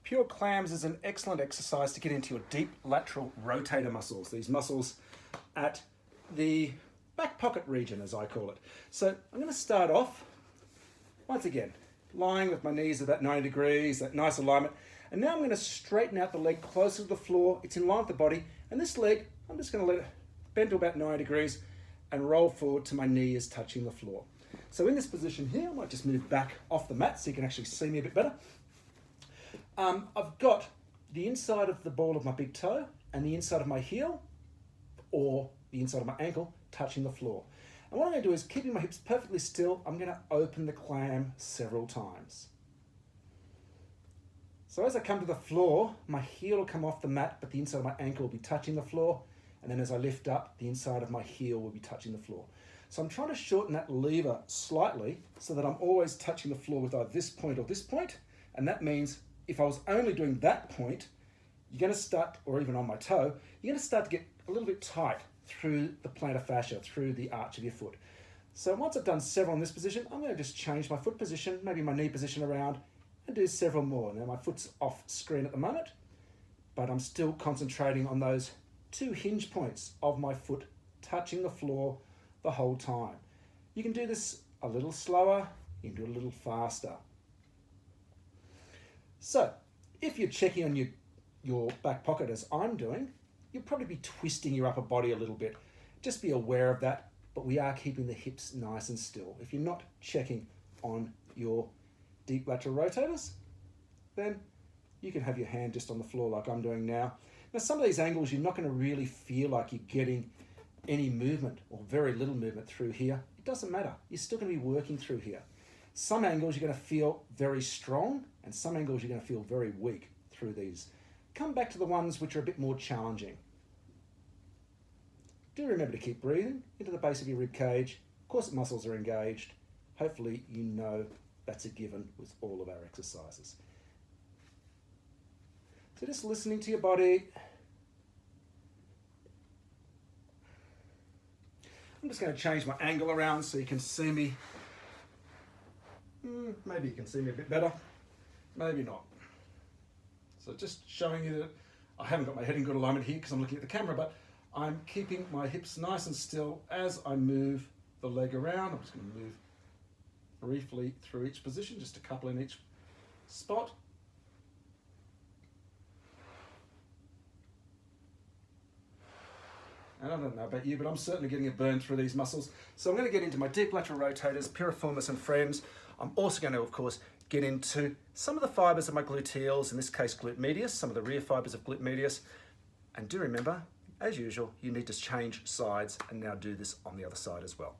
Pure Clams is an excellent exercise to get into your deep lateral rotator muscles, these muscles at the back pocket region, as I call it. So I'm going to start off, once again, lying with my knees about 90 degrees, that nice alignment. And now I'm going to straighten out the leg closer to the floor. It's in line with the body. And this leg, I'm just going to let it bend to about 90 degrees and roll forward till my knee is touching the floor. So in this position here, I might just move back off the mat so you can actually see me a bit better. I've got the inside of the ball of my big toe and the inside of my heel or the inside of my ankle touching the floor. And what I'm going to do is, keeping my hips perfectly still, I'm going to open the clam several times. So as I come to the floor, my heel will come off the mat, but the inside of my ankle will be touching the floor. And then as I lift up, the inside of my heel will be touching the floor. So I'm trying to shorten that lever slightly so that I'm always touching the floor with either this point or this point. And that means if I was only doing that point, you're going to start, or even on my toe, you're going to start to get a little bit tight through the plantar fascia, through the arch of your foot. So once I've done several in this position, I'm going to just change my foot position, maybe my knee position around, and do several more. Now my foot's off screen at the moment, but I'm still concentrating on those two hinge points of my foot touching the floor the whole time. You can do this a little slower, you can do it a little faster. So if you're checking on your back pocket as I'm doing, you'll probably be twisting your upper body a little bit. Just be aware of that, but we are keeping the hips nice and still. If you're not checking on your deep lateral rotators, then you can have your hand just on the floor like I'm doing now. Now some of these angles you're not going to really feel like you're getting any movement or very little movement through here. It doesn't matter. You're still going to be working through here. Some angles you're going to feel very strong and some angles you're going to feel very weak through these. Come back to the ones which are a bit more challenging. Do remember to keep breathing into the base of your rib cage. Corset muscles are engaged. Hopefully you know that's a given with all of our exercises. So just listening to your body. I'm just going to change my angle around so you can see me. Maybe you can see me a bit better, maybe not. So just showing you that I haven't got my head in good alignment here because I'm looking at the camera, but I'm keeping my hips nice and still as I move the leg around. I'm just going to move briefly through each position, just a couple in each spot. And I don't know about you, but I'm certainly getting a burn through these muscles. So I'm going to get into my deep lateral rotators, piriformis and friends. I'm also going to, of course, get into some of the fibers of my gluteals, in this case glute medius, some of the rear fibers of glute medius. And do remember, as usual, you need to change sides and now do this on the other side as well.